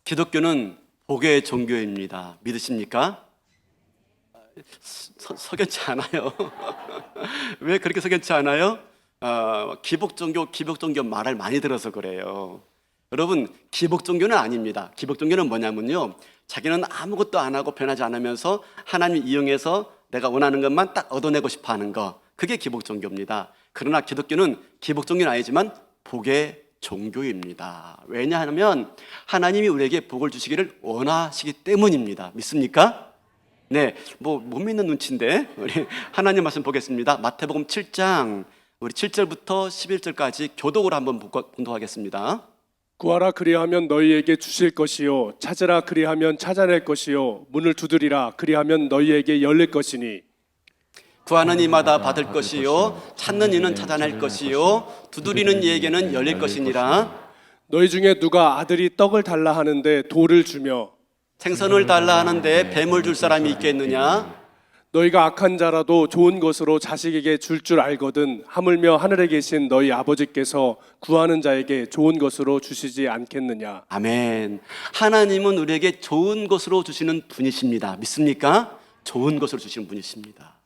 기독교는 복의 종교입니다. 믿으십니까? 석연치 않아요. 왜 그렇게 석연치 않아요? 기복종교 말을 많이 들어서 그래요. 여러분, 기복종교는 아닙니다. 기복종교는 뭐냐면요, 자기는 아무것도 안 하고 변하지 않으면서 하나님 이용해서 내가 원하는 것만 딱 얻어내고 싶어 하는 거, 그게 기복종교입니다. 그러나 기독교는 기복종교는 아니지만 복의 종교입니다. 왜냐하면 하나님이 우리에게 복을 주시기를 원하시기 때문입니다. 믿습니까? 네, 못 믿는 눈치인데 우리 하나님 말씀 보겠습니다. 마태복음 7장 우리 7절부터 11절까지 교독으로 한번 봉독하겠습니다. 구하라 그리하면 너희에게 주실 것이요 찾으라 그리하면 찾아낼 것이요 문을 두드리라 그리하면 너희에게 열릴 것이니 구하는 이마다 받을 것이요 찾는 이는 찾아낼 것이요 두드리는 이에게는 열릴 것이니라. 너희 중에 누가 아들이 떡을 달라 하는데 돌을 주며 생선을 달라 하는데 뱀을 줄 사람이 있겠느냐? 너희가 악한 자라도 좋은 것으로 자식에게 줄 알거든 하물며 하늘에 계신 너희 아버지께서 구하는 자에게 좋은 것으로 주시지 않겠느냐. 아멘. 하나님은 우리에게 좋은 것으로 주시는 분이십니다. 믿습니까? 좋은 것으로 주시는 분이십니다.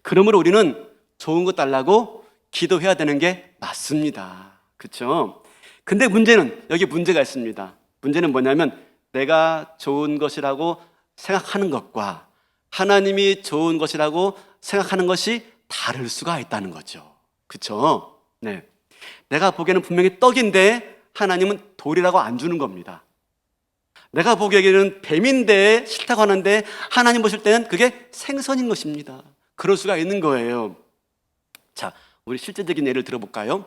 그러므로 우리는 좋은 것 달라고 기도해야 되는 게 맞습니다. 그렇죠? 근데 여기 문제가 있습니다. 문제는 뭐냐면 내가 좋은 것이라고 생각하는 것과 하나님이 좋은 것이라고 생각하는 것이 다를 수가 있다는 거죠. 그렇죠? 네. 내가 보기에는 분명히 떡인데 하나님은 돌이라고 안 주는 겁니다. 내가 보기에는 뱀인데 싫다고 하는데 하나님 보실 때는 그게 생선인 것입니다. 그럴 수가 있는 거예요. 자, 우리 실제적인 예를 들어볼까요?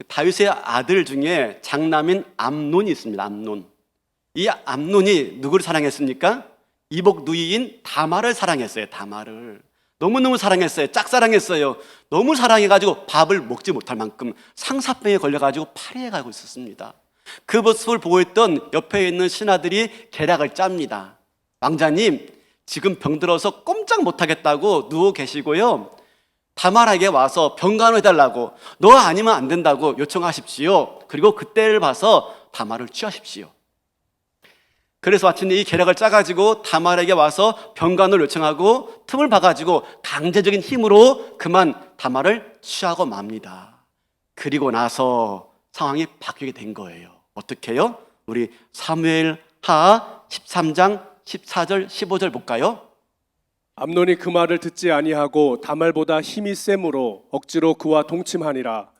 다윗의 아들 중에 장남인 암논이 있습니다. 암논. 이 암논이 누구를 사랑했습니까? 이복 누이인 다말을 사랑했어요. 다말을 너무너무 사랑했어요. 짝사랑했어요. 너무 사랑해가지고 밥을 먹지 못할 만큼 상사병에 걸려가지고 파리에 가고 있었습니다. 그 모습을 보고 있던 옆에 있는 신하들이 계략을 짭니다. 왕자님, 지금 병들어서 꼼짝 못하겠다고 누워 계시고요, 다말에게 와서 병간호해달라고, 너 아니면 안 된다고 요청하십시오. 그리고 그때를 봐서 다말을 취하십시오. 그래서 마침 이 계략을 짜가지고 다말에게 와서 병간호를 요청하고 틈을 봐가지고 강제적인 힘으로 그만 다말을 취하고 맙니다. 그리고 나서 상황이 바뀌게 된 거예요. 어떻게 해요? 우리 사무엘하 13장 14절 15절 볼까요? 암논이 그 말을 듣지 아니하고 다말보다 힘이 세므로 억지로 그와 동침하니라.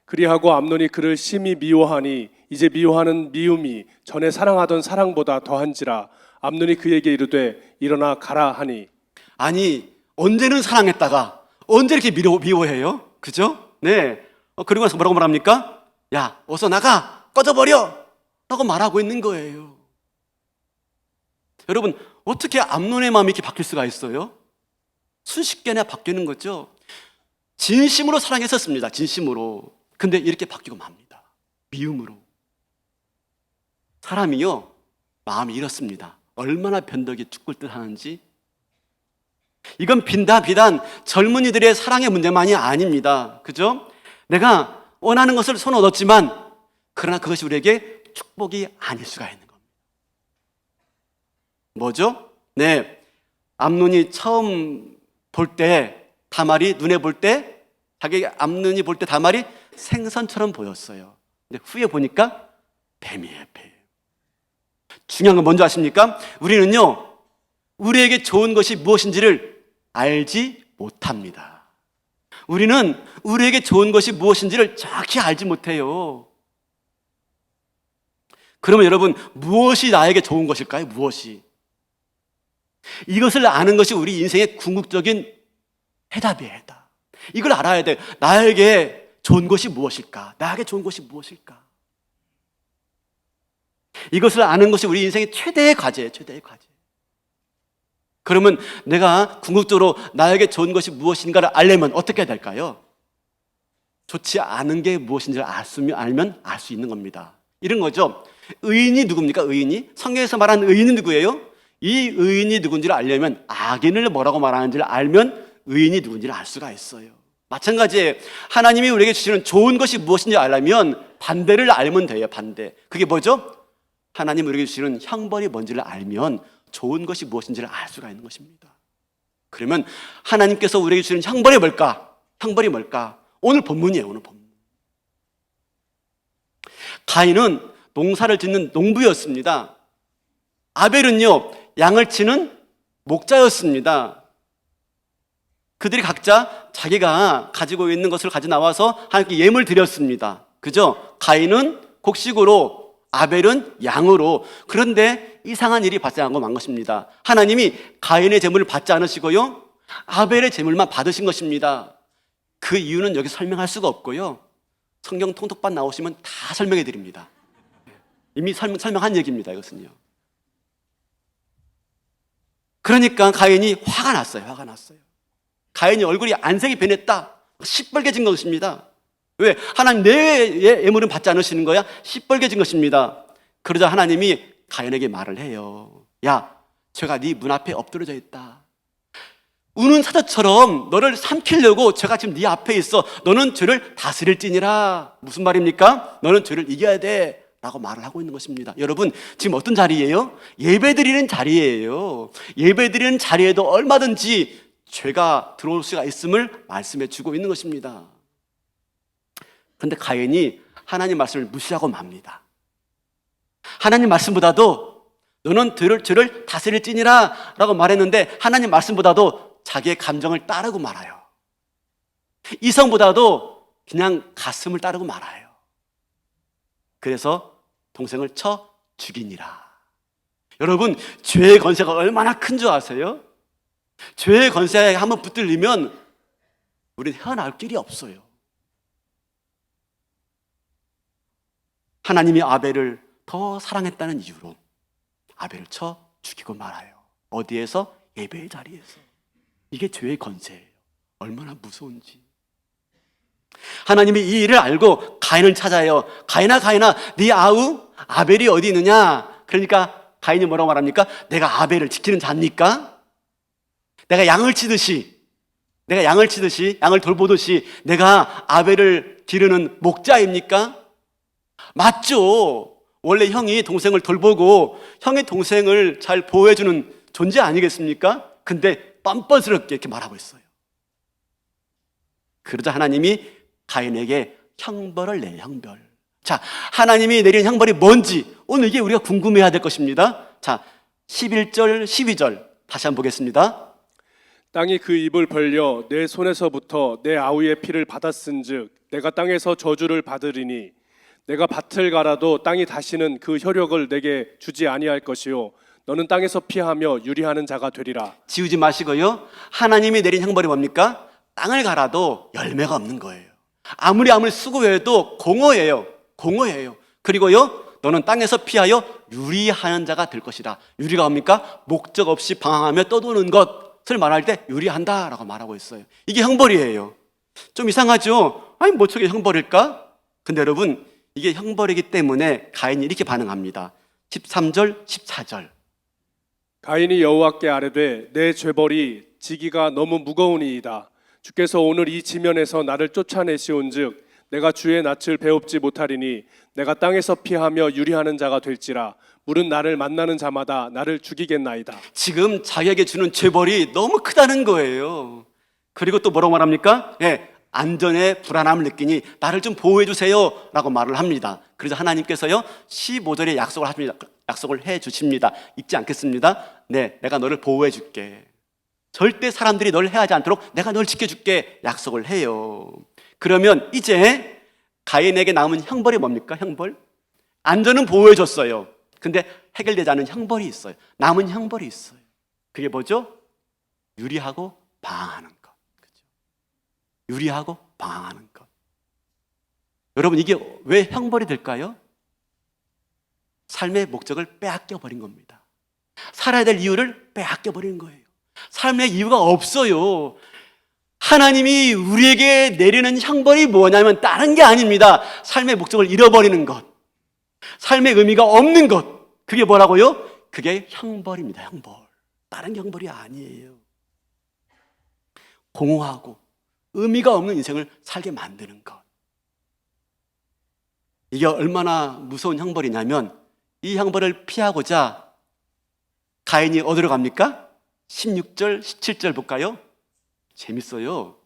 그리하고 암논이 그를 심히 미워하니 이제 미워하는 미움이 전에 사랑하던 사랑보다 더한지라. 암논이 그에게 이르되 일어나 가라 하니. 아니, 언제는 사랑했다가 언제 이렇게 미워해요? 그죠? 네. 그리고 나서 뭐라고 말합니까? 야, 어서 나가, 꺼져버려 라고 말하고 있는 거예요. 여러분, 어떻게 암논의 마음이 이렇게 바뀔 수가 있어요? 순식간에 바뀌는 거죠. 진심으로 사랑했었습니다. 진심으로. 근데 이렇게 바뀌고 맙니다. 미움으로. 사람이요, 마음이 이렇습니다. 얼마나 변덕이 죽을 듯 하는지. 이건 비단 젊은이들의 사랑의 문제만이 아닙니다. 그죠? 내가 원하는 것을 손 얻었지만 그러나 그것이 우리에게 축복이 아닐 수가 있는 겁니다. 뭐죠? 네, 암논이 처음 볼 때 다말이 눈에 볼 때 암논이 볼 때 다말이 생선처럼 보였어요. 근데 후에 보니까 뱀이에요, 뱀. 중요한 건 뭔지 아십니까? 우리는요, 우리에게 좋은 것이 무엇인지를 알지 못합니다. 우리는 우리에게 좋은 것이 무엇인지를 정확히 알지 못해요. 그러면 여러분, 무엇이 나에게 좋은 것일까요? 무엇이? 이것을 아는 것이 우리 인생의 궁극적인 해답이에요. 해답. 이걸 알아야 돼요. 나에게 좋은 것이 무엇일까? 나에게 좋은 것이 무엇일까? 이것을 아는 것이 우리 인생의 최대의 과제예요. 최대의 과제. 그러면 내가 궁극적으로 나에게 좋은 것이 무엇인가를 알려면 어떻게 해야 될까요? 좋지 않은 게 무엇인지를 알면 알 수 있는 겁니다. 이런 거죠. 의인이 누굽니까? 의인이? 성경에서 말하는 의인이 누구예요? 이 의인이 누군지를 알려면, 악인을 뭐라고 말하는지를 알면 의인이 누군지를 알 수가 있어요. 마찬가지예요. 하나님이 우리에게 주시는 좋은 것이 무엇인지 알려면 반대를 알면 돼요. 반대. 그게 뭐죠? 하나님 우리에게 주시는 형벌이 뭔지를 알면 좋은 것이 무엇인지를 알 수가 있는 것입니다. 그러면 하나님께서 우리에게 주시는 형벌이 뭘까? 형벌이 뭘까? 오늘 본문이에요. 오늘 본문. 가인은 농사를 짓는 농부였습니다. 아벨은요, 양을 치는 목자였습니다. 그들이 각자 자기가 가지고 있는 것을 가져 나와서 하나님께 예물 드렸습니다. 그죠? 가인은 곡식으로, 아벨은 양으로. 그런데 이상한 일이 발생한 것입니다. 하나님이 가인의 제물을 받지 않으시고요, 아벨의 제물만 받으신 것입니다. 그 이유는 여기 설명할 수가 없고요, 성경 통독반 나오시면 다 설명해 드립니다. 이미 설명한 얘기입니다. 이것은요. 그러니까 가인이 화가 났어요. 화가 났어요. 가인이 얼굴이 안색이 변했다. 시뻘개진 것입니다. 왜? 하나님 내 예물은 받지 않으시는 거야? 시뻘개진 것입니다. 그러자 하나님이 가인에게 말을 해요. 야, 죄가 네 문 앞에 엎드려져 있다. 우는 사자처럼 너를 삼키려고 죄가 지금 네 앞에 있어. 너는 죄를 다스릴지니라. 무슨 말입니까? 너는 죄를 이겨야 돼 라고 말을 하고 있는 것입니다. 여러분, 지금 어떤 자리예요? 예배드리는 자리예요. 예배드리는 자리에도 얼마든지 죄가 들어올 수가 있음을 말씀해 주고 있는 것입니다. 그런데 가인이 하나님 말씀을 무시하고 맙니다. 하나님 말씀보다도 너는 죄를 다스릴지니라 라고 말했는데, 하나님 말씀보다도 자기의 감정을 따르고 말아요. 이성보다도 그냥 가슴을 따르고 말아요. 그래서 동생을 쳐 죽이니라. 여러분, 죄의 권세가 얼마나 큰 줄 아세요? 죄의 권세에 한번 붙들리면 우리는 헤어나올 길이 없어요. 하나님이 아벨을 더 사랑했다는 이유로 아벨을 쳐 죽이고 말아요. 어디에서? 예배의 자리에서. 이게 죄의 권세예요. 얼마나 무서운지. 하나님이 이 일을 알고 가인을 찾아요. 가인아, 네 아우 아벨이 어디 있느냐? 그러니까 가인이 뭐라고 말합니까? 내가 아벨을 지키는 자입니까? 내가 양을 치듯이, 양을 돌보듯이 내가 아벨을 기르는 목자입니까? 맞죠. 원래 형이 동생을 돌보고 형의 동생을 잘 보호해주는 존재 아니겠습니까? 근데 뻔뻔스럽게 이렇게 말하고 있어요. 그러자 하나님이 가인에게 형벌을 내요. 형벌. 자, 하나님이 내린 형벌이 뭔지 오늘 이게 우리가 궁금해야 될 것입니다. 자, 11절 12절 다시 한번 보겠습니다. 땅이 그 입을 벌려 내 손에서부터 내 아우의 피를 받았은즉 내가 땅에서 저주를 받으리니 내가 밭을 갈아도 땅이 다시는 그 혈육을 내게 주지 아니할 것이요 너는 땅에서 피하며 유리하는 자가 되리라. 지우지 마시고요, 하나님이 내린 형벌이 뭡니까? 땅을 갈아도 열매가 없는 거예요. 아무리 수고해도 공허해요. 그리고요, 너는 땅에서 피하여 유리하는 자가 될 것이다. 유리가 뭡니까? 목적 없이 방황하며 떠도는 것을 말할 때 유리한다라고 말하고 있어요. 이게 형벌이에요. 좀 이상하죠? 아니, 뭐 저게 형벌일까? 근데 여러분, 이게 형벌이기 때문에 가인이 이렇게 반응합니다. 13절 14절. 가인이 여호와께 아뢰되 내 죄벌이 지기가 너무 무거우니이다. 주께서 오늘 이 지면에서 나를 쫓아내시온즉 내가 주의 낯을 배웁지 못하리니 내가 땅에서 피하며 유리하는 자가 될지라. 물은 나를 만나는 자마다 나를 죽이겠나이다. 지금 자기에게 주는 죄벌이 너무 크다는 거예요. 그리고 또 뭐라고 말합니까? 안전에 불안함을 느끼니 나를 좀 보호해 주세요 라고 말을 합니다. 그래서 하나님께서요 15절에 약속을 해 주십니다. 잊지 않겠습니다. 네, 내가 너를 보호해 줄게. 절대 사람들이 널 해하지 않도록 내가 널 지켜줄게 약속을 해요. 그러면 이제 가인에게 남은 형벌이 뭡니까? 형벌? 안전은 보호해 줬어요. 근데 해결되지 않은 형벌이 있어요. 남은 형벌이 있어요. 그게 뭐죠? 유리하고 방황하는 것. 그렇죠? 유리하고 방황하는 것. 여러분, 이게 왜 형벌이 될까요? 삶의 목적을 빼앗겨 버린 겁니다. 살아야 될 이유를 빼앗겨 버린 거예요. 삶의 이유가 없어요. 하나님이 우리에게 내리는 형벌이 뭐냐면 다른 게 아닙니다. 삶의 목적을 잃어버리는 것, 삶의 의미가 없는 것, 그게 뭐라고요? 그게 형벌입니다. 형벌. 다른 게 형벌이 아니에요. 공허하고 의미가 없는 인생을 살게 만드는 것. 이게 얼마나 무서운 형벌이냐면 이 형벌을 피하고자 가인이 어디로 갑니까? 16절, 17절 볼까요? 재밌어요.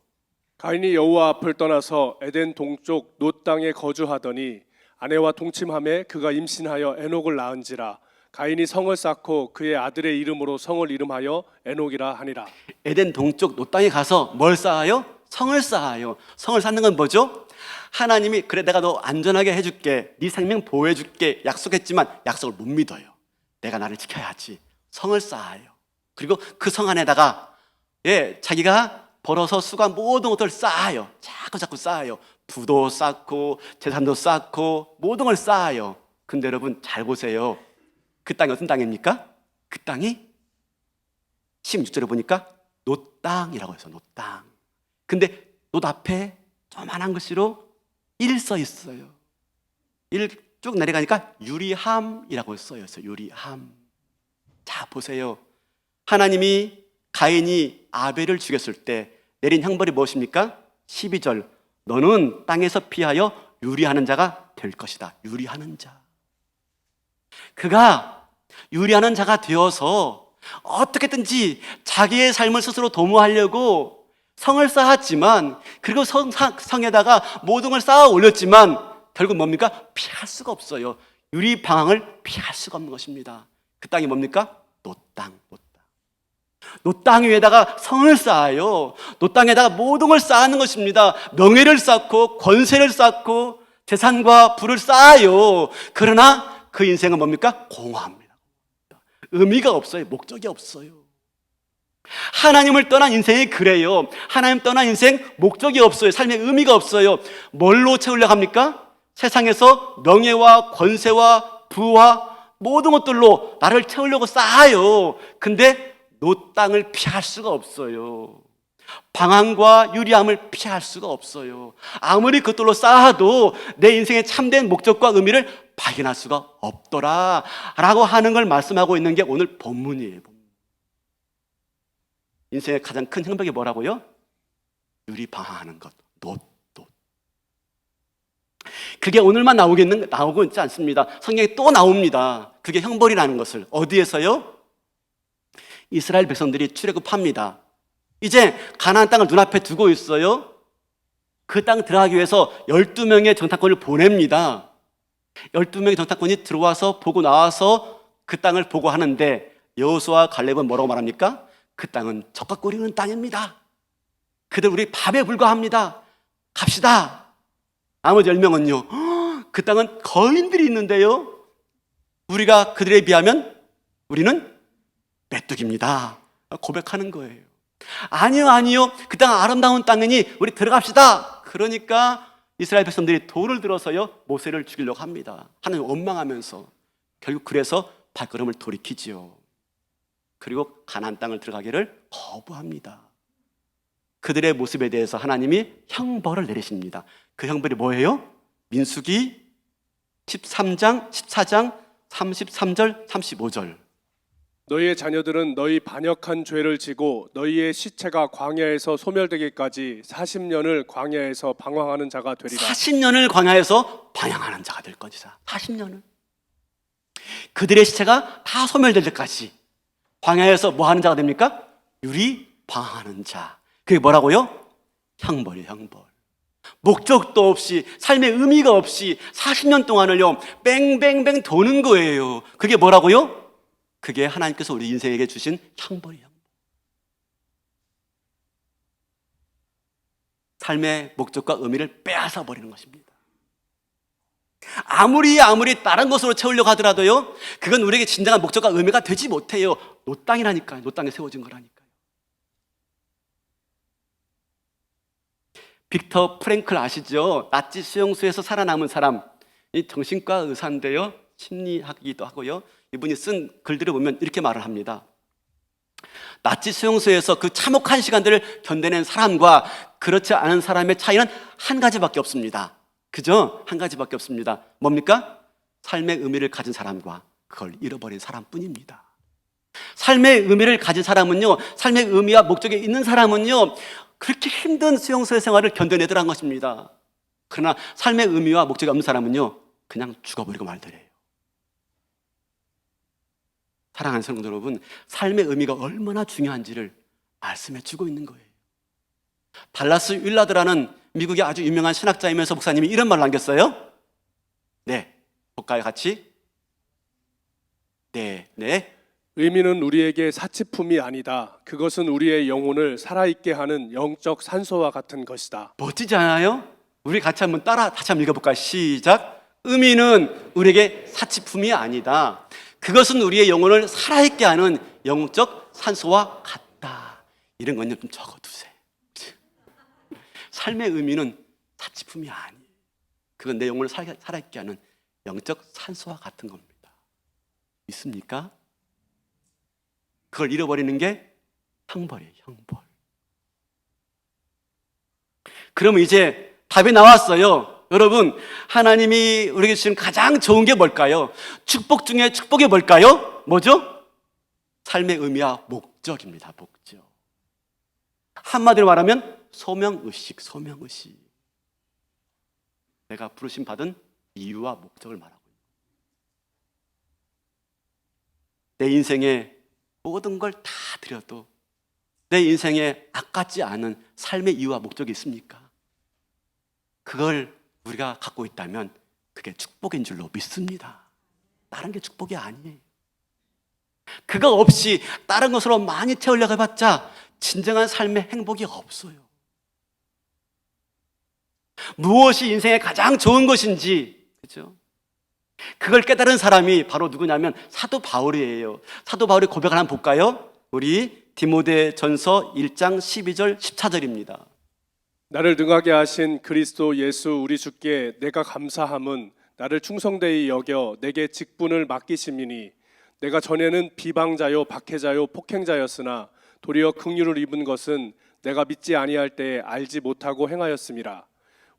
가인이 여호와 앞을 떠나서 에덴 동쪽 놋 땅에 거주하더니 아내와 동침함에 그가 임신하여 에녹을 낳은지라. 가인이 성을 쌓고 그의 아들의 이름으로 성을 이름하여 에녹이라 하니라. 에덴 동쪽 놋 땅에 가서 뭘 쌓아요? 성을 쌓아요. 성을 쌓는 건 뭐죠? 하나님이 그래 내가 너 안전하게 해줄게, 네 생명 보호해줄게 약속했지만 약속을 못 믿어요. 내가 나를 지켜야지. 성을 쌓아요. 그리고 그 성 안에다가 자기가 벌어서 수고한 모든 것들을 쌓아요. 자꾸 쌓아요. 부도 쌓고 재산도 쌓고 모든 걸 쌓아요. 근데 여러분 잘 보세요. 그 땅이 어떤 땅입니까? 그 땅이 16절에 보니까 놋 땅이라고 해서 놋 땅. 근데 놋 앞에 조만한 글씨로 1 써 있어요. 1 쭉 내려가니까 유리함이라고 써 있어요. 유리함. 자 보세요. 하나님이 가인이 아벨을 죽였을 때 내린 형벌이 무엇입니까? 12절 너는 땅에서 피하여 유리하는 자가 될 것이다. 유리하는 자. 그가 유리하는 자가 되어서 어떻게든지 자기의 삶을 스스로 도모하려고 성을 쌓았지만 그리고 성에다가 모든 걸 쌓아 올렸지만 결국 뭡니까? 피할 수가 없어요. 유리 방황을 피할 수가 없는 것입니다. 그 땅이 뭡니까? 놋 땅. 놋 땅 위에다가 성을 쌓아요. 놋 땅에다가 모든 걸 쌓는 것입니다. 명예를 쌓고 권세를 쌓고 재산과 부를 쌓아요. 그러나 그 인생은 뭡니까? 공허합니다. 의미가 없어요. 목적이 없어요. 하나님을 떠난 인생이 그래요. 하나님 떠난 인생 목적이 없어요. 삶에 의미가 없어요. 뭘로 채우려고 합니까? 세상에서 명예와 권세와 부와 모든 것들로 나를 채우려고 쌓아요. 근데 놋 땅을 피할 수가 없어요. 방황과 유리함을 피할 수가 없어요. 아무리 그것들로 쌓아도 내 인생의 참된 목적과 의미를 발견할 수가 없더라 라고 하는 걸 말씀하고 있는 게 오늘 본문이에요. 인생의 가장 큰 형벌이 뭐라고요? 유리 방황하는 것, 놋. 그게 오늘만 나오고 있지 않습니다. 성경에 또 나옵니다. 그게 형벌이라는 것을. 어디에서요? 이스라엘 백성들이 출애굽합니다. 이제 가나안 땅을 눈앞에 두고 있어요. 그 땅 들어가기 위해서 12명의 정탐꾼을 보냅니다. 12명의 정탐꾼이 들어와서 보고 나와서 그 땅을 보고 하는데 여호수아와 갈렙은 뭐라고 말합니까? 그 땅은 적과 꿀이 흐르는 땅입니다. 그들 우리 밥에 불과합니다. 갑시다. 나머지 10명은요. 그 땅은 거인들이 있는데요. 우리가 그들에 비하면 우리는 메뚜기입니다. 고백하는 거예요. 아니요. 그 땅은 아름다운 땅이니 우리 들어갑시다. 그러니까 이스라엘 백성들이 돌을 들어서요 모세를 죽이려고 합니다. 하나님 원망하면서 결국 그래서 발걸음을 돌이키지요. 그리고 가나안 땅을 들어가기를 거부합니다. 그들의 모습에 대해서 하나님이 형벌을 내리십니다. 그 형벌이 뭐예요? 민수기 13장, 14장, 33절, 35절. 너희의 자녀들은 너희 반역한 죄를 지고 너희의 시체가 광야에서 소멸되기까지 40년을 광야에서 방황하는 자가 되리라. 40년을 광야에서 방황하는 자가 될 것이다. 40년을. 그들의 시체가 다 소멸될 때까지 광야에서 뭐 하는 자가 됩니까? 유리 방황하는 자. 그게 뭐라고요? 형벌이에요, 형벌. 목적도 없이 삶의 의미가 없이 40년 동안을요 뺑뺑뺑 도는 거예요. 그게 뭐라고요? 그게 하나님께서 우리 인생에게 주신 형벌이에요. 삶의 목적과 의미를 빼앗아 버리는 것입니다. 아무리 다른 것으로 채우려고 하더라도요 그건 우리에게 진정한 목적과 의미가 되지 못해요. 놋 땅이라니까요. 놋 땅에 세워진 거라니까요. 빅터 프랭클 아시죠? 나치 수용소에서 살아남은 사람. 이 정신과 의사인데요 심리학이기도 하고요. 이분이 쓴 글들을 보면 이렇게 말을 합니다. 나치 수용소에서 그 참혹한 시간들을 견뎌낸 사람과 그렇지 않은 사람의 차이는 한 가지밖에 없습니다. 그죠? 한 가지밖에 없습니다. 뭡니까? 삶의 의미를 가진 사람과 그걸 잃어버린 사람뿐입니다. 삶의 의미를 가진 사람은요, 삶의 의미와 목적이 있는 사람은요, 그렇게 힘든 수용소의 생활을 견뎌내더란 것입니다. 그러나 삶의 의미와 목적이 없는 사람은요, 그냥 죽어버리고 말더래요. 사랑하는 성도 여러분, 삶의 의미가 얼마나 중요한지를 말씀해 주고 있는 거예요. 달라스 윌라드라는 미국의 아주 유명한 신학자이면서 목사님이 이런 말을 남겼어요. 네, 볼까요 같이? 네. 의미는 우리에게 사치품이 아니다. 그것은 우리의 영혼을 살아있게 하는 영적 산소와 같은 것이다. 멋지지 않아요? 우리 같이 한번 다시 한번 읽어볼까요? 시작. 의미는 우리에게 사치품이 아니다. 그것은 우리의 영혼을 살아있게 하는 영적 산소와 같다. 이런 건 좀 적어두세요. 삶의 의미는 사치품이 아니에요. 그건 내 영혼을 살아있게 하는 영적 산소와 같은 겁니다. 믿습니까? 그걸 잃어버리는 게 형벌이에요. 형벌. 그러면 이제 답이 나왔어요. 여러분, 하나님이 우리에게 주신 가장 좋은 게 뭘까요? 축복 중에 축복이 뭘까요? 뭐죠? 삶의 의미와 목적입니다. 목적. 한마디로 말하면 소명의식. 내가 부르심 받은 이유와 목적을 말하고 있는 거예요. 내 인생에 모든 걸 다 드려도 내 인생에 아깝지 않은 삶의 이유와 목적이 있습니까? 그걸 우리가 갖고 있다면 그게 축복인 줄로 믿습니다. 다른 게 축복이 아니에요. 그거 없이 다른 것으로 많이 채우려고 해봤자 진정한 삶의 행복이 없어요. 무엇이 인생에 가장 좋은 것인지, 그렇죠? 그걸 깨달은 사람이 바로 누구냐면 사도 바울이에요. 사도 바울의 고백을 한번 볼까요? 우리 디모데전서 1장 12절 14절입니다. 나를 능하게 하신 그리스도 예수 우리 주께 내가 감사함은 나를 충성되이 여겨 내게 직분을 맡기심이니 내가 전에는 비방자요 박해자요 폭행자였으나 도리어 긍휼을 입은 것은 내가 믿지 아니할 때에 알지 못하고 행하였음이라.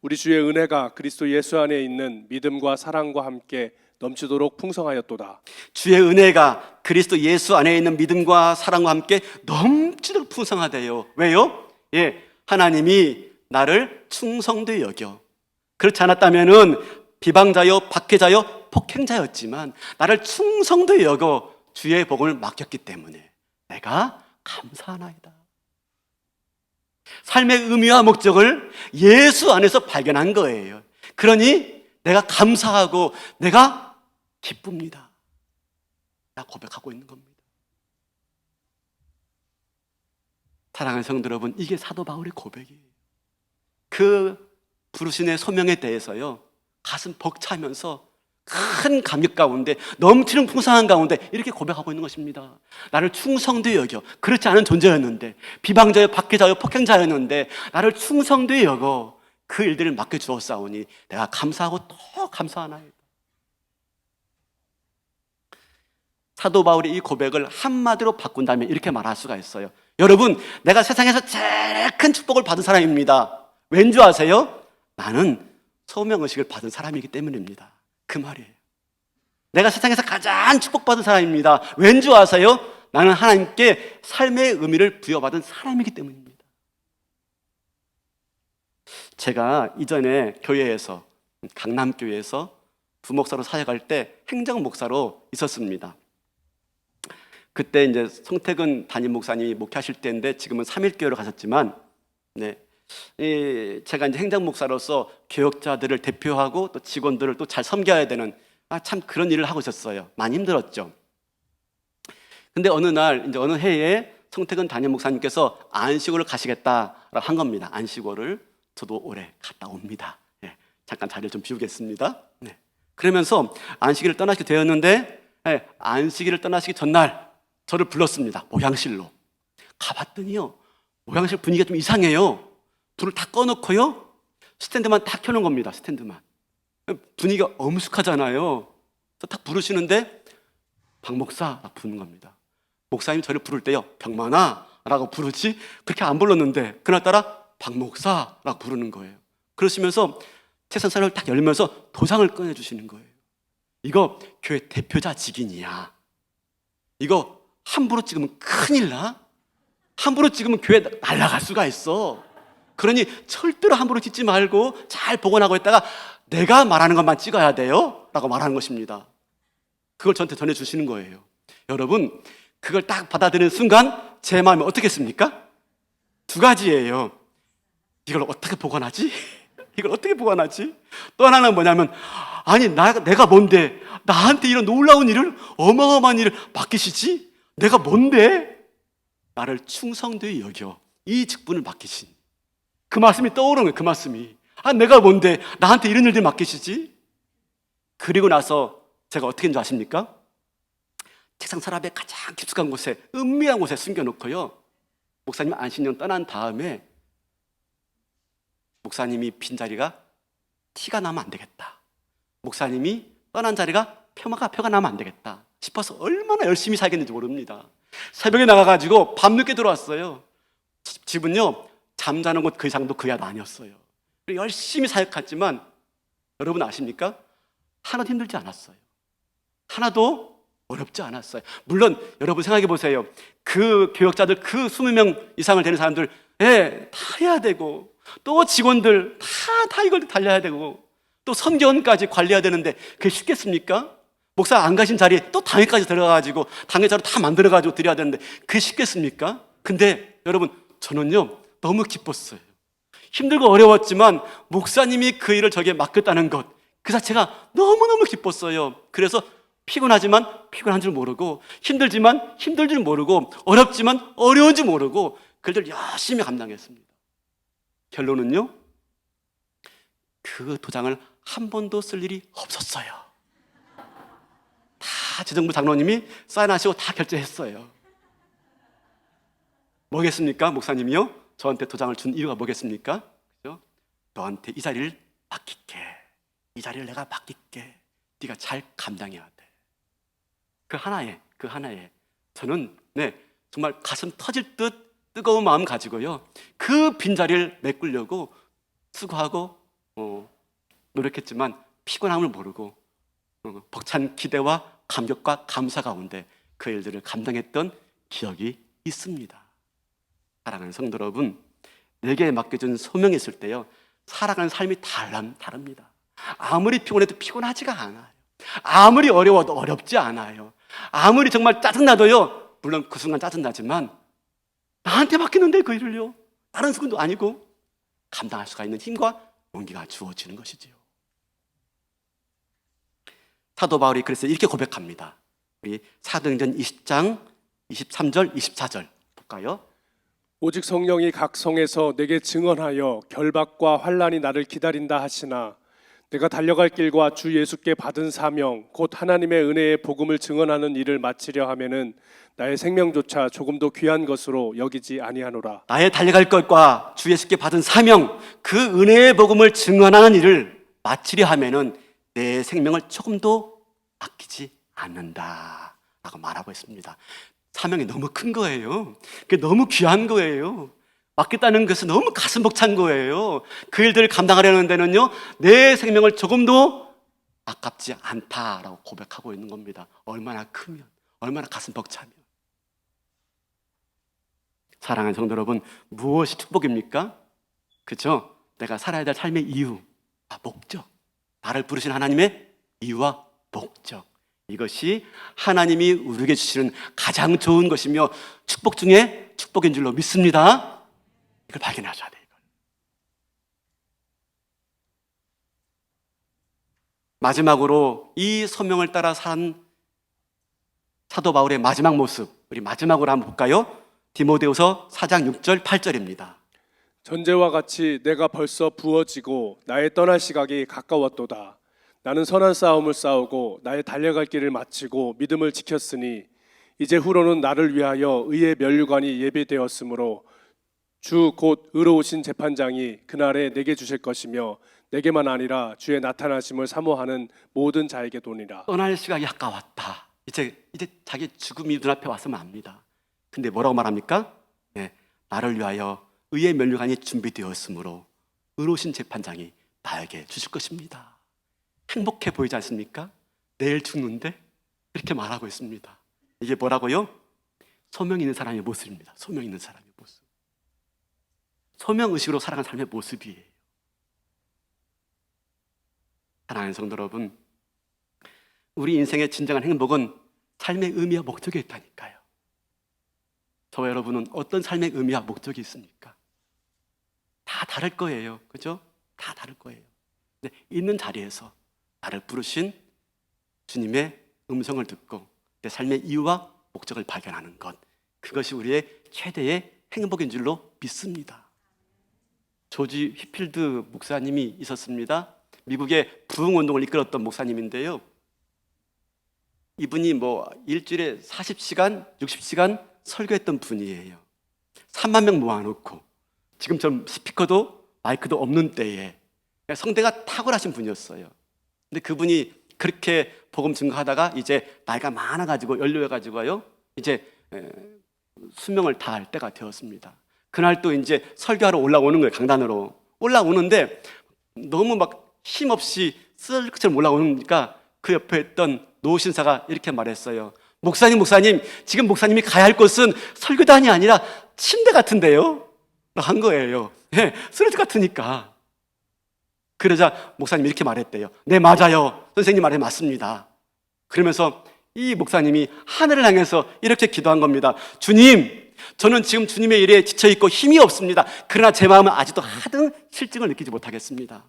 우리 주의 은혜가 그리스도 예수 안에 있는 믿음과 사랑과 함께 넘치도록 풍성하였도다. 주의 은혜가 그리스도 예수 안에 있는 믿음과 사랑과 함께 넘치도록 풍성하대요. 왜요? 하나님이 나를 충성되이 여겨. 그렇지 않았다면은 비방자요 박해자요 폭행자였지만 나를 충성되이 여겨 주의 복음을 맡겼기 때문에 내가 감사하나이다. 삶의 의미와 목적을 예수 안에서 발견한 거예요. 그러니 내가 감사하고 내가 기쁩니다. 나 고백하고 있는 겁니다. 사랑하는 성도 여러분, 이게 사도 바울의 고백이에요. 그 부르심의 소명에 대해서요, 가슴 벅차면서 큰 감격 가운데 넘치는 풍성한 가운데 이렇게 고백하고 있는 것입니다. 나를 충성되이 여겨. 그렇지 않은 존재였는데, 비방자요 박해자요 폭행자였는데 나를 충성되이 여겨 그 일들을 맡겨주었사오니 내가 감사하고 또 감사하나이다. 사도 바울이 이 고백을 한마디로 바꾼다면 이렇게 말할 수가 있어요. 여러분, 내가 세상에서 제일 큰 축복을 받은 사람입니다. 왠지 아세요? 나는 소명의식을 받은 사람이기 때문입니다. 그 말이에요. 내가 세상에서 가장 축복받은 사람입니다. 왠지 아세요? 나는 하나님께 삶의 의미를 부여받은 사람이기 때문입니다. 제가 이전에 교회에서, 강남교회에서 부목사로 사역할 때 행정목사로 있었습니다. 그때 이제 송태근 담임 목사님이 목회하실 때인데 지금은 삼일교회로 가셨지만, 제가 이제 행정목사로서 교역자들을 대표하고 또 직원들을 또 잘 섬겨야 되는 참 그런 일을 하고 있었어요. 많이 힘들었죠. 근데 어느 날 이제 어느 해에 송태근 담임 목사님께서 안식월을 가시겠다라고 한 겁니다. 안식월을 저도 올해 갔다 옵니다. 잠깐 자리를 좀 비우겠습니다. 그러면서 안식일을 떠나시게 되었는데, 안식일을 떠나시기 전날 저를 불렀습니다. 목양실로 가봤더니요, 목양실 분위기가 좀 이상해요. 불을 다 꺼놓고요, 스탠드만 딱 켜놓은 겁니다. 스탠드만. 분위기가 엄숙하잖아요. 그래서 딱 부르시는데 박 목사라고 부르는 겁니다. 목사님이 저를 부를 때요, 병만아 라고 부르지 그렇게 안 불렀는데 그날따라 박 목사라고 부르는 거예요. 그러시면서 채선산을 딱 열면서 도장을 꺼내주시는 거예요. 이거 교회 대표자 직인이야. 이거 함부로 찍으면 큰일 나. 함부로 찍으면 교회 날아갈 수가 있어. 그러니 절대로 함부로 찍지 말고 잘 복원하고 있다가 내가 말하는 것만 찍어야 돼요? 라고 말하는 것입니다. 그걸 저한테 전해주시는 거예요. 여러분, 그걸 딱 받아들이는 순간 제 마음이 어떻겠습니까? 두 가지예요. 이걸 어떻게 보관하지? 이걸 어떻게 보관하지? 또 하나는 뭐냐면, 아니 내가 뭔데 나한테 이런 놀라운 일을, 어마어마한 일을 맡기시지? 내가 뭔데? 나를 충성되이 여겨 이 직분을 맡기신 그 말씀이 떠오르는 거예요. 그 말씀이, 아, 내가 뭔데 나한테 이런 일들 맡기시지? 그리고 나서 제가 어떻게 했는지 아십니까? 책상 서랍에 가장 깊숙한 곳에, 은밀한 곳에 숨겨놓고요, 목사님 안식년 떠난 다음에 목사님이 빈자리가 티가 나면 안 되겠다, 목사님이 떠난 자리가 표가 나면 안 되겠다 싶어서 얼마나 열심히 살겠는지 모릅니다. 새벽에 나가가지고 밤늦게 들어왔어요. 집은요, 잠자는 곳 그 이상도 그 이하도 아니었어요. 열심히 사역했지만 여러분 아십니까? 하나도 힘들지 않았어요. 하나도 어렵지 않았어요. 물론 여러분 생각해 보세요. 그 교역자들, 그 20명 이상을 되는 사람들, 다 해야 되고, 또 직원들 다 이걸 달려야 되고, 또 선교원까지 관리해야 되는데 그게 쉽겠습니까? 목사 안 가신 자리에 또 당회까지 들어가가지고 당회자로 다 만들어가지고 드려야 되는데 그게 쉽겠습니까? 근데 여러분, 저는요 너무 기뻤어요. 힘들고 어려웠지만 목사님이 그 일을 저에게 맡겼다는 것, 그 자체가 너무너무 기뻤어요. 그래서 피곤하지만 피곤한 줄 모르고, 힘들지만 힘들 줄 모르고, 어렵지만 어려운 줄 모르고 그들 열심히 감당했습니다. 결론은요, 그 도장을 한 번도 쓸 일이 없었어요. 다 지정부 장로님이 사인하시고 다 결제했어요. 뭐겠습니까? 목사님이요? 저한테 도장을 준 이유가 뭐겠습니까? 그죠? 너한테 이 자리를 맡길게. 이 자리를 내가 맡길게. 네가 잘 감당해야 돼. 그 하나에 저는 정말 가슴 터질 듯 뜨거운 마음 가지고요, 그 빈자리를 메꾸려고 수고하고 노력했지만 피곤함을 모르고 벅찬 기대와 감격과 감사 가운데 그 일들을 감당했던 기억이 있습니다. 사랑하는 성도 여러분, 내게 맡겨준 소명이 있을 때요, 살아가는 삶이 다릅니다. 아무리 피곤해도 피곤하지가 않아요. 아무리 어려워도 어렵지 않아요. 아무리 정말 짜증나도요, 물론 그 순간 짜증나지만 나한테 맡기는데 그 일을요, 다른 수군도 아니고 감당할 수가 있는 힘과 용기가 주어지는 것이지요. 사도 바울이 그래서 이렇게 고백합니다. 우리 사도행전 20장 23절 24절 볼까요? 오직 성령이 각 성에서 내게 증언하여 결박과 환난이 나를 기다린다 하시나 내가 달려갈 길과 주 예수께 받은 사명 곧 하나님의 은혜의 복음을 증언하는 일을 마치려 하면은 나의 생명조차 조금도 귀한 것으로 여기지 아니하노라. 나의 달려갈 것과 주 예수께 받은 사명, 그 은혜의 복음을 증언하는 일을 마치려 하면은 내 생명을 조금도 아끼지 않는다 라고 말하고 있습니다. 사명이 너무 큰 거예요. 그게 너무 귀한 거예요. 맡겠다는 것은 너무 가슴 벅찬 거예요. 그 일들을 감당하려는 데는요, 내 생명을 조금도 아깝지 않다라고 고백하고 있는 겁니다. 얼마나 크면, 얼마나 가슴 벅차면. 사랑하는 성도 여러분, 무엇이 축복입니까? 그렇죠? 내가 살아야 될 삶의 이유, 목적, 나를 부르신 하나님의 이유와 목적, 이것이 하나님이 우리에게 주시는 가장 좋은 것이며 축복 중에 축복인 줄로 믿습니다. 이걸 발견하셔야 돼요. 마지막으로 이 소명을 따라 산 사도 바울의 마지막 모습, 우리 마지막으로 한번 볼까요? 디모데후서 4장 6절 8절입니다. 전제와 같이 내가 벌써 부어지고 나의 떠날 시각이 가까웠도다. 나는 선한 싸움을 싸우고 나의 달려갈 길을 마치고 믿음을 지켰으니 이제 후로는 나를 위하여 의의 면류관이 예비되었으므로 주 곧 의로우신 재판장이 그날에 내게 주실 것이며 내게만 아니라 주의 나타나심을 사모하는 모든 자에게 도니라. 떠날 시각이 가까웠다. 이제 자기 죽음이 눈앞에 와서 맙니다. 근데 뭐라고 말합니까? 나를 위하여 의의 면류관이 준비되었으므로 의로우신 재판장이 나에게 주실 것입니다. 행복해 보이지 않습니까? 내일 죽는데 이렇게 말하고 있습니다. 이게 뭐라고요? 소명 있는 사람의 모습입니다. 소명 있는 사람의 모습. 소명의식으로 살아가는 삶의 모습이에요. 사랑하는 성도 여러분, 우리 인생의 진정한 행복은 삶의 의미와 목적에 있다니까요. 저와 여러분은 어떤 삶의 의미와 목적이 있습니까? 다 다를 거예요. 그죠? 다 다를 거예요. 근데 있는 자리에서 나를 부르신 주님의 음성을 듣고 내 삶의 이유와 목적을 발견하는 것, 그것이 우리의 최대의 행복인 줄로 믿습니다. 조지 휘필드 목사님이 있었습니다. 미국의 부흥운동을 이끌었던 목사님인데요. 이분이 일주일에 40시간, 60시간 설교했던 분이에요. 3만 명 모아놓고 지금처럼 스피커도 마이크도 없는 때에 성대가 탁월하신 분이었어요. 근데 그분이 그렇게 복음 증거하다가 이제 나이가 많아가지고 연료해가지고요, 이제 수명을 다할 때가 되었습니다. 그날 또 이제 설교하러 올라오는 거예요. 강단으로 올라오는데 너무 막 힘없이 쓸 것처럼 올라오니까 그 옆에 있던 노신사가 이렇게 말했어요. 목사님, 지금 목사님이 가야 할 곳은 설교단이 아니라 침대 같은데요? 한 거예요. 쓰러질 것 같으니까. 그러자 목사님이 이렇게 말했대요. 네, 맞아요. 선생님 말이 맞습니다. 그러면서 이 목사님이 하늘을 향해서 이렇게 기도한 겁니다. 주님, 저는 지금 주님의 일에 지쳐있고 힘이 없습니다. 그러나 제 마음은 아직도 하등 실증을 느끼지 못하겠습니다.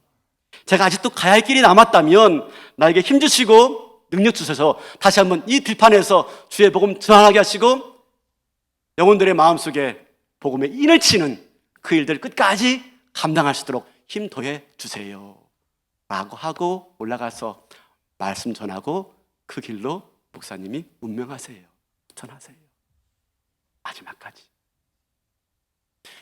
제가 아직도 가야 할 길이 남았다면 나에게 힘 주시고 능력 주셔서 다시 한번 이 들판에서 주의 복음 전하게 하시고 영혼들의 마음속에 복음의 인을 치는 그 일들을 끝까지 감당할 수 있도록 힘 더해 주세요 라고 하고 올라가서 말씀 전하고 그 길로 목사님이 운명하세요. 전하세요. 마지막까지.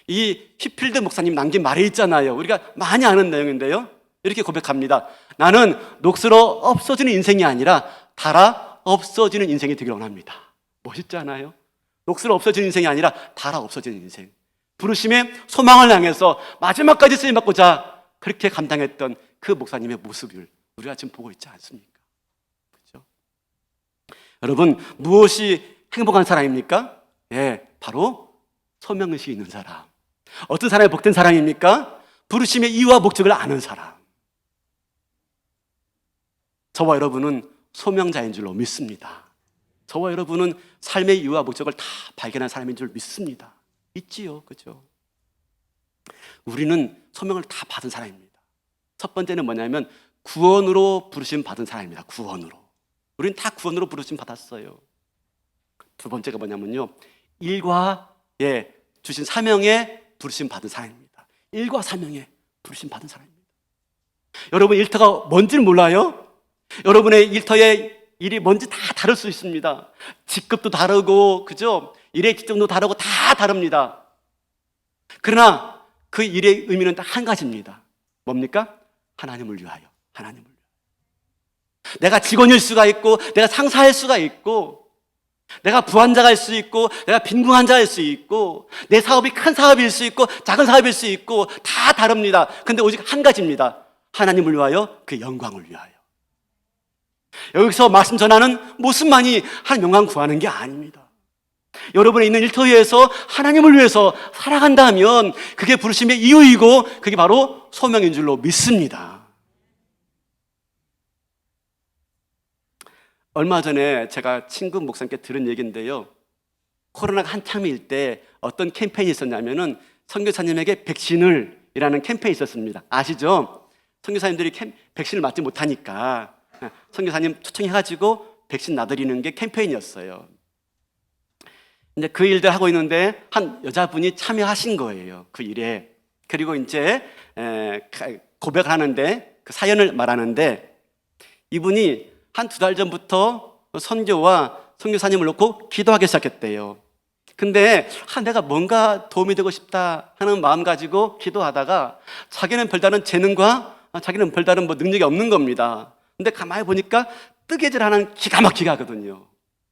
이 휘필드 목사님 남긴 말이 있잖아요. 우리가 많이 아는 내용인데요. 이렇게 고백합니다. 나는 녹슬어 없어지는 인생이 아니라 닳아 없어지는 인생이 되기를 원합니다. 멋있지 않아요? 녹슬어 없어지는 인생이 아니라 닳아 없어지는 인생. 부르심의 소망을 향해서 마지막까지 쓰임받고자 그렇게 감당했던 그 목사님의 모습을 우리가 지금 보고 있지 않습니까? 그렇죠? 여러분, 무엇이 행복한 사람입니까? 바로 소명의식이 있는 사람. 어떤 사람이 복된 사람입니까? 부르심의 이유와 목적을 아는 사람. 저와 여러분은 소명자인 줄로 믿습니다. 저와 여러분은 삶의 이유와 목적을 다 발견한 사람인 줄 믿습니다. 믿지요, 그죠? 우리는 소명을 다 받은 사람입니다. 첫 번째는 뭐냐면 구원으로 부르심 받은 사람입니다. 구원으로. 우리는 다 구원으로 부르심 받았어요. 두 번째가 뭐냐면요, 일과 주신 사명에 부르심 받은 사람입니다. 일과 사명에 부르심 받은 사람입니다. 여러분, 일터가 뭔지는 몰라요? 여러분의 일터의 일이 뭔지 다 다를 수 있습니다. 직급도 다르고, 그죠? 일의 직종도 다르고 다 다릅니다. 그러나 그 일의 의미는 딱 한 가지입니다. 뭡니까? 하나님을 위하여. 하나님을 위하여. 내가 직원일 수가 있고, 내가 상사일 수가 있고, 내가 부환자가일 수 있고, 내가 빈궁환자일 수 있고, 내 사업이 큰 사업일 수 있고, 작은 사업일 수 있고, 다 다릅니다. 근데 오직 한 가지입니다. 하나님을 위하여, 그 영광을 위하여. 여기서 말씀 전하는 모습만이 하나님 영광 구하는 게 아닙니다. 여러분의 있는 일터 위에서 하나님을 위해서 살아간다면 그게 부르심의 이유이고 그게 바로 소명인 줄로 믿습니다. 얼마 전에 제가 친구 목사님께 들은 얘기인데요. 코로나가 한참일 때 어떤 캠페인이 있었냐면은 선교사님에게 백신을 이라는 캠페인이 있었습니다. 아시죠? 선교사님들이 백신을 맞지 못하니까 선교사님 초청해가지고 백신 놔드리는 게 캠페인이었어요. 근데 그 일들 하고 있는데 한 여자분이 참여하신 거예요. 그 일에. 그리고 이제 고백을 하는데 그 사연을 말하는데 이분이 한 2달 전부터 선교와 선교사님을 놓고 기도하기 시작했대요. 근데 내가 뭔가 도움이 되고 싶다 하는 마음 가지고 기도하다가 자기는 별다른 재능과 자기는 별다른 능력이 없는 겁니다. 근데 가만히 보니까 뜨개질하는 기가 막히게 하거든요.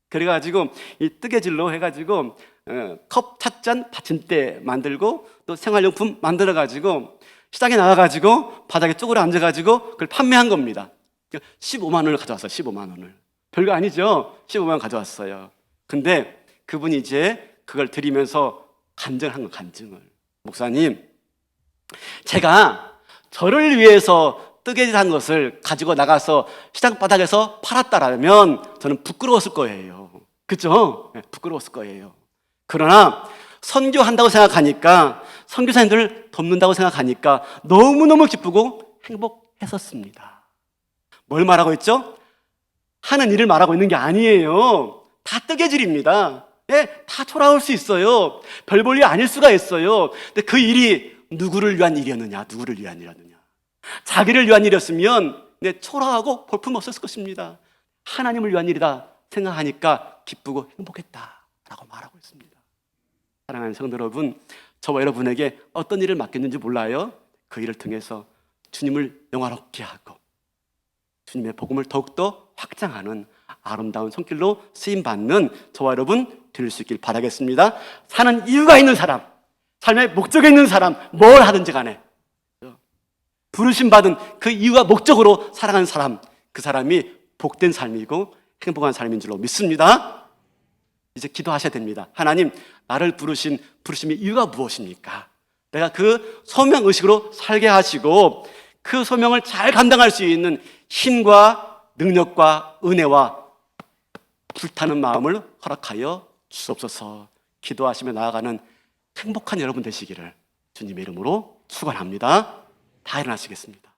그래가지고 이 뜨개질로 해가지고 컵, 찻잔, 받침대 만들고 또 생활용품 만들어가지고 시장에 나가가지고 바닥에 쪼그려 앉아가지고 그걸 판매한 겁니다. 15만 원을 가져왔어요. 15만 원을. 별거 아니죠? 15만 원 가져왔어요. 근데 그분이 이제 그걸 드리면서 간증을 한 거예요. 간증을. 목사님, 제가 저를 위해서 뜨개질한 것을 가지고 나가서 시장 바닥에서 팔았다라면 저는 부끄러웠을 거예요. 그렇죠? 네, 부끄러웠을 거예요. 그러나 선교한다고 생각하니까, 선교사님들을 돕는다고 생각하니까 너무너무 기쁘고 행복했었습니다. 뭘 말하고 있죠? 하는 일을 말하고 있는 게 아니에요. 다 뜨개질입니다. 예, 다 초라할 수 있어요. 별 볼 일 아닐 수가 있어요. 근데 그 일이 누구를 위한 일이었느냐? 누구를 위한 일이었느냐? 자기를 위한 일이었으면 초라하고 볼품 없었을 것입니다. 하나님을 위한 일이다 생각하니까 기쁘고 행복했다라고 말하고 있습니다. 사랑하는 성도 여러분, 저와 여러분에게 어떤 일을 맡겼는지 몰라요. 그 일을 통해서 주님을 영화롭게 하고 주님의 복음을 더욱더 확장하는 아름다운 손길로 쓰임받는 저와 여러분 될 수 있길 바라겠습니다. 사는 이유가 있는 사람, 삶의 목적이 있는 사람, 뭘 하든지 간에 부르심 받은 그 이유와 목적으로 살아가는 사람, 그 사람이 복된 삶이고 행복한 삶인 줄로 믿습니다. 이제 기도하셔야 됩니다. 하나님, 나를 부르신 부르심의 이유가 무엇입니까? 내가 그 소명의식으로 살게 하시고 그 소명을 잘 감당할 수 있는 힘과 능력과 은혜와 불타는 마음을 허락하여 주옵소서. 기도하시며 나아가는 행복한 여러분 되시기를 주님의 이름으로 축원합니다. 다 일어나시겠습니다.